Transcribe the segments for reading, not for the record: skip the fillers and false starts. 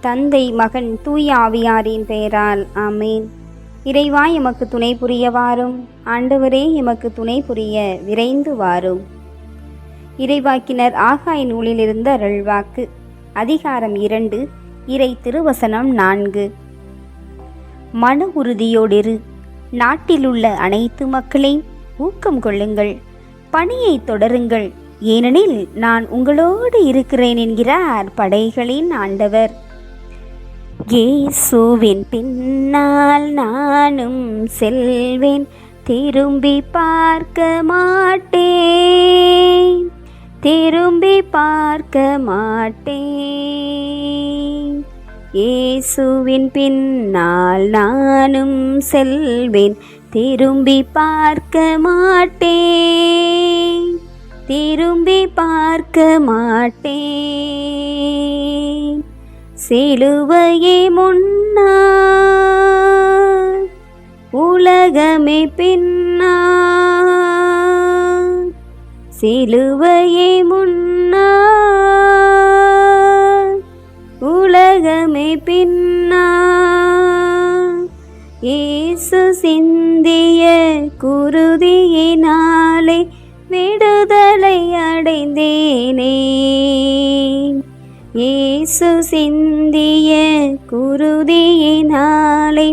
தந்தை, மகன், தூய ஆவியாரின் பெயரால் ஆமேன். இறைவா, எமக்கு துணை புரிய வாரும். ஆண்டவரே, எமக்கு துணை புரிய விரைந்து வாரும். இறைவாக்கினர் ஆகாய் நூலிலிருந்து அருள்வாக்கு. அதிகாரம் 2, இறை திருவசனம் 4. மன உறுதியோடிரு. நாட்டிலுள்ள அனைத்து மக்களையும் ஊக்கம் கொள்ளுங்கள். பணியை தொடருங்கள், ஏனெனில் நான் உங்களோடு இருக்கிறேன் என்கிறார் படைகளின் ஆண்டவர். இயேசுவின் பின்னால் நானும் செல்வேன், திரும்பி பார்க்க மாட்டேன், திரும்பி பார்க்க மாட்டேன். இயேசுவின் பின்னால் நானும் செல்வேன், திரும்பி பார்க்க மாட்டேன், திரும்பி பார்க்க மாட்டேன். சிலுவையே முன்னால், உலகமே பின்னால். சிலுவையே முன்னால், உலகமே பின்னால். இயேசு சிந்திய குருதியினாலே விடுதலை அடைந்தேனே. இயேசு சிந்திய குருதியினாலே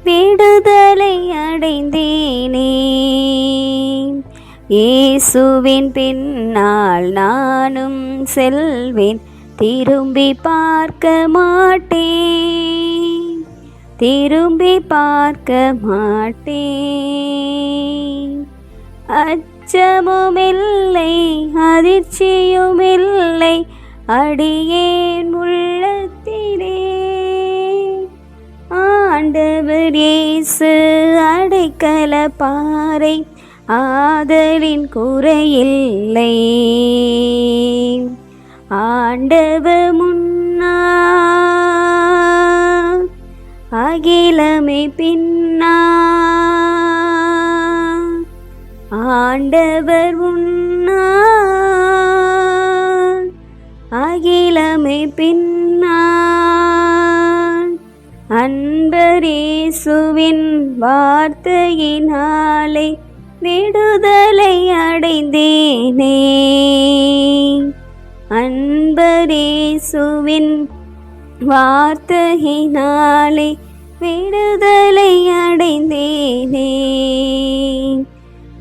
விடுதலை அடைந்தேனே. இயேசுவின் பின்னால் நானும் செல்வேன், திரும்பி பார்க்க மாட்டேன், திரும்பி பார்க்க மாட்டேன். அச்சமுமில்லை, அதிர்ச்சியுமில்லை அடியேன் உள்ளத்திலே. ஆண்டவர் இயேசு அடைக்கல பாறை, ஆதலின் குறையில்லை. ஆண்டவர் முன்னால், அகிலமே பின்னால். ஆண்டவர் முன்னால், அகிலமே பின்னால். அன்பர் இயேசுவின் வார்த்தையினாலே விடுதலை அடைந்தேனே. அன்பர் இயேசுவின் வார்த்தையினாலே விடுதலை அடைந்தேனே.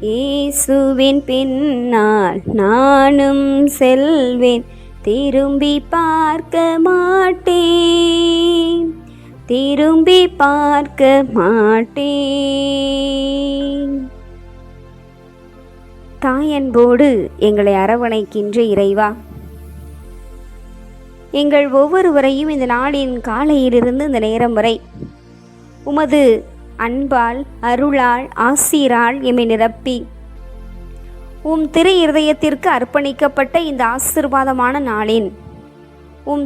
இயேசுவின் பின்னால் நானும் செல்வேன், திரும்பி பார்க்க மாட்டேன், திரும்பி பார்க்க மாட்டேன். தாயன்போடு எங்களை அரவணைக்கின்ற இறைவா, எங்கள் ஒவ்வொருவரையும் இந்த நாளின் காலையிலிருந்து இந்த நேரம் வரை உமது அன்பால், அருளால், ஆசீரால் எம்மை நிரப்பி திரு இருதயத்திற்கு அர்ப்பணிக்கப்பட்ட இந்த ஆசீர்வாதமான நாளின்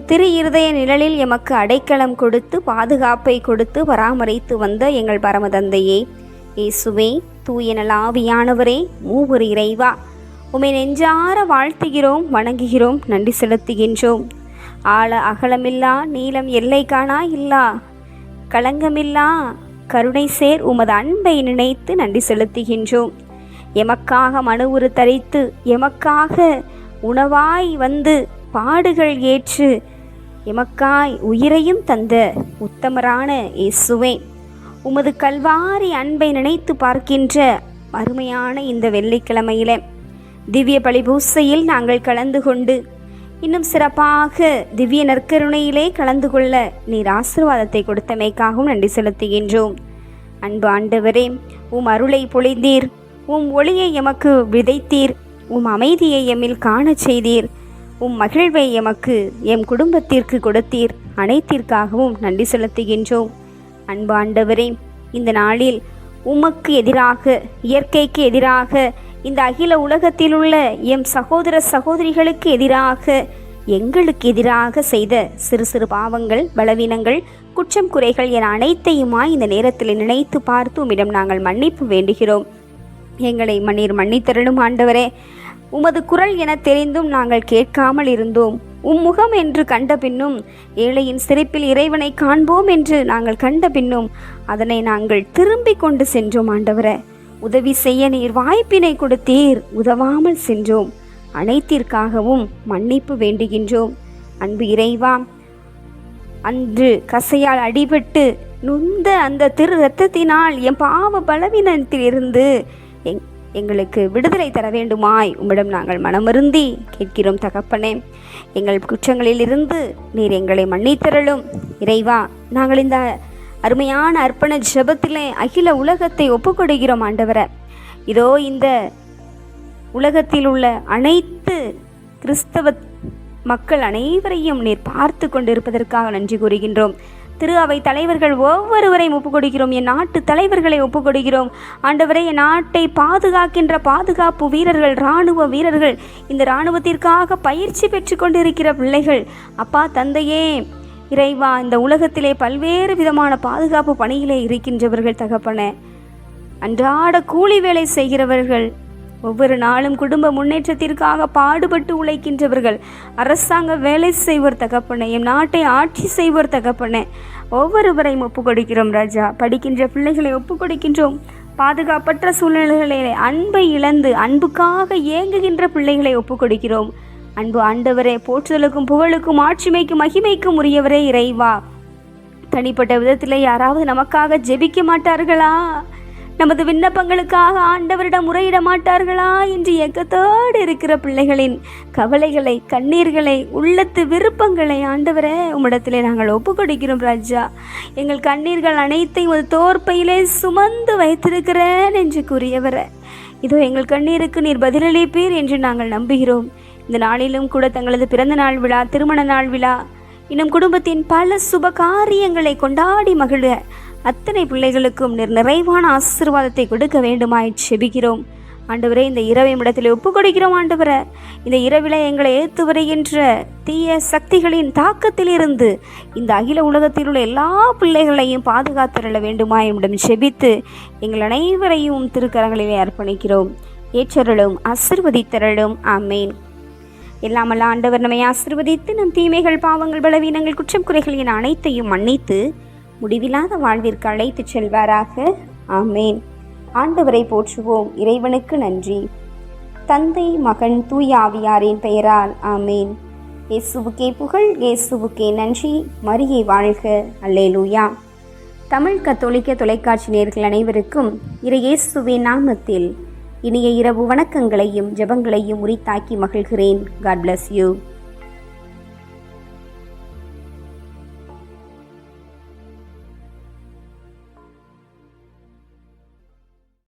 திரு இருதய நிழலில் எமக்கு அடைக்கலம் கொடுத்து பாதுகாப்பை கொடுத்து பராமரித்து வந்த எங்கள் பரமதந்தையே, இயேசுவே, தூய நலாவியானவரே, மூவர் இறைவா, உம்மை நெஞ்சார வாழ்த்துகிறோம், வணங்குகிறோம், நன்றி செலுத்துகின்றோம். ஆழ அகலமில்லா, நீளம் எல்லை காணா இல்லா, களங்கமில்லா கருணை சேர் உமது அன்பை நினைத்து நன்றி செலுத்துகின்றோம். எமக்காக மனு உரு தரித்து, எமக்காக உணவாய் வந்து பாடுகள் ஏற்று, எமக்காய் உயிரையும் தந்த உத்தமரான இயேசுவே, உமது கல்வாரி அன்பை நினைத்து பார்க்கின்ற அருமையான இந்த வெள்ளிக்கிழமையில திவ்ய பலிபூசையில் நாங்கள் கலந்து கொண்டு இன்னும் சிறப்பாக திவ்ய நற்கருணையிலே கலந்து கொள்ள நீர் ஆசீர்வாதத்தை கொடுத்தமைக்காகவும் நன்றி செலுத்துகின்றோம். அன்பு ஆண்டவரே, அருளை பொழிந்தீர், ஒளியை எமக்கு விதைத்தீர், அமைதியை எம்மில் காண செய்தீர், மகிழ்வை எமக்கு எம் குடும்பத்திற்கு கொடுத்தீர். அனைத்திற்காகவும் நன்றி செலுத்துகின்றோம். அன்பு ஆண்டவரே, இந்த நாளில் உமக்கு எதிராக, இயற்கைக்கு எதிராக, இந்த அகில உலகத்தில் உள்ள எம் சகோதர சகோதரிகளுக்கு எதிராக, எங்களுக்கு எதிராக செய்த சிறு சிறு பாவங்கள், பலவீனங்கள், குற்றம் குறைகள் என அனைத்தையுமாய் இந்த நேரத்தில் நினைத்து பார்த்து உம்மிடம் நாங்கள் மன்னிப்பு வேண்டுகிறோம். எங்களை மன்னித்தருளும் ஆண்டவரே. உமது குரல் என தெரிந்தும் நாங்கள் கேட்காமல் இருந்தோம். உம்முகம் என்று கண்ட பின்னும், ஏழையின் சிரிப்பில் இறைவனை காண்போம் என்று நாங்கள் கண்ட பின்னும் அதனை நாங்கள் திரும்பி கொண்டு சென்றோம். ஆண்டவரே, உதவி செய்ய நீர் வாய்ப்பினை கொடுத்தீர், உதவாமல் சென்றோம். அனைத்திற்காகவும் மன்னிப்பு வேண்டுகின்றோம். அன்பு இறைவா, அன்று கசையால் அடிபட்டு நொந்த அந்த திரு இரத்தத்தினால் என் பாவ பலவீனத்திலிருந்து எங்களுக்கு விடுதலை தர வேண்டுமாய் உம்மிடம் நாங்கள் மனமருந்தி கேட்கிறோம் தகப்பனே. எங்கள் குற்றங்களில் இருந்து நீர் எங்களை மன்னித்தரலும். இறைவா, நாங்கள் இந்த அருமையான அர்ப்பண ஜெபத்திலே அகில உலகத்தை ஒப்புக்கொடுகிறோம். ஆண்டவரே, இதோ இந்த உலகத்தில் உள்ள அனைத்து கிறிஸ்தவ மக்கள் அனைவரையும் நீர் பார்த்து கொண்டிருப்பதற்காக நன்றி கூறுகின்றோம். திரு அவை தலைவர்கள் ஒவ்வொருவரையும் ஒப்புக்கொடுக்கிறோம். என் நாட்டு தலைவர்களை ஒப்புக்கொடுக்கிறோம். ஆண்டவரே, என் நாட்டை பாதுகாக்கின்ற பாதுகாப்பு வீரர்கள், இராணுவ வீரர்கள், இந்த இராணுவத்திற்காக பயிற்சி பெற்று கொண்டிருக்கிற பிள்ளைகள், அப்பா தந்தையே இறைவா, இந்த உலகத்திலே பல்வேறு விதமான பாதுகாப்பு பணியிலே இருக்கின்றவர்கள் தகப்பனே, அன்றாட கூலி வேலை செய்கிறவர்கள், ஒவ்வொரு நாளும் குடும்ப முன்னேற்றத்திற்காக பாடுபட்டு உழைக்கின்றவர்கள், அரசாங்க வேலை செய்வோர் தகப்பனே, எம் நாட்டை ஆட்சி செய்வோர் தகப்பனே, ஒவ்வொருவரையும் ஒப்புக்கொடுக்கிறோம் ராஜா. படிக்கின்ற பிள்ளைகளை ஒப்புக்கொடுக்கின்றோம். பாதுகாப்பற்ற சூழ்நிலைகளிலே அன்பை இழந்து அன்புக்காக ஏங்குகின்ற பிள்ளைகளை ஒப்புக்கொடுக்கிறோம். அன்பு ஆண்டவரே, போற்றுதலுக்கும் புகழுக்கும் ஆட்சிமைக்கும் மகிமைக்கும் உரியவரே இறைவா, தனிப்பட்ட விதத்தில் யாராவது நமக்காக ஜெபிக்க மாட்டார்களா? நமது விண்ணப்பங்களுக்காக ஆண்டவரிடம் முறையிட மாட்டார்களா என்று ஏக்கத்தோடு இருக்கிற பிள்ளைகளின் கவலைகளை, கண்ணீர்களை, உள்ளத்து விருப்பங்களை ஆண்டவரே உம்மிடத்திலே நாங்கள் ஒப்புக்கொடுக்கிறோம் ராஜா. எங்கள் கண்ணீர்கள் அனைத்தையும் ஒரு தோற்பையிலே சுமந்து வைத்திருக்கிறேன் என்று கூறியவரே, இதோ எங்கள் கண்ணீருக்கு நீர் பதிலளிப்பீர் என்று நாங்கள் நம்புகிறோம். இந்த நாளிலும் கூட தங்களது பிறந்த நாள் விழா, திருமண நாள் விழா, இன்னும் குடும்பத்தின் பல சுப காரியங்களை கொண்டாடி மகிழ அத்தனை பிள்ளைகளுக்கும் நிறைவான ஆசீர்வாதத்தை கொடுக்க வேண்டுமாய் செபிக்கிறோம். ஆண்டவரே, இந்த இரவை இடத்தில் ஒப்புக் கொடுக்கிறோம். ஆண்டவரே, இந்த இரவில் எங்களை ஏற்று வருகின்ற தீய சக்திகளின் தாக்கத்திலிருந்து இந்த அகில உலகத்தில் உள்ள எல்லா பிள்ளைகளையும் பாதுகாத்துள்ள வேண்டுமாய் இடம் செபித்து எங்கள் அனைவரையும் திருக்கரங்களிலே அர்ப்பணிக்கிறோம். ஏற்றருளும் ஆசீர்வதித்தருளும். ஆமேன். எல்லாமல்ல ஆண்டவர் நம்மை ஆசீர்வதித்து நம் தீமைகள், பாவங்கள், பலவீனங்கள், குற்றம் குறைகள் என அனைத்தையும் மன்னித்து முடிவில்லாத வாழ்விற்கு அழைத்து செல்வாராக. ஆமேன். ஆண்டவரை போற்றுவோம். இறைவனுக்கு நன்றி. தந்தை, மகன், தூய ஆவியாரின் பெயரால் ஆமேன். இயேசுவுக்கே புகழ், இயேசுவுக்கே நன்றி. மரியே வாழ்க. அல்லேலூயா. தமிழ் கத்தோலிக்க தொலைக்காட்சி நேயர்கள் அனைவருக்கும் இயேசுவின் நாமத்தில் இனிய இரவு வணக்கங்களையும் ஜெபங்களையும் உரித்தாக்கி மகிழ்கிறேன். God bless you.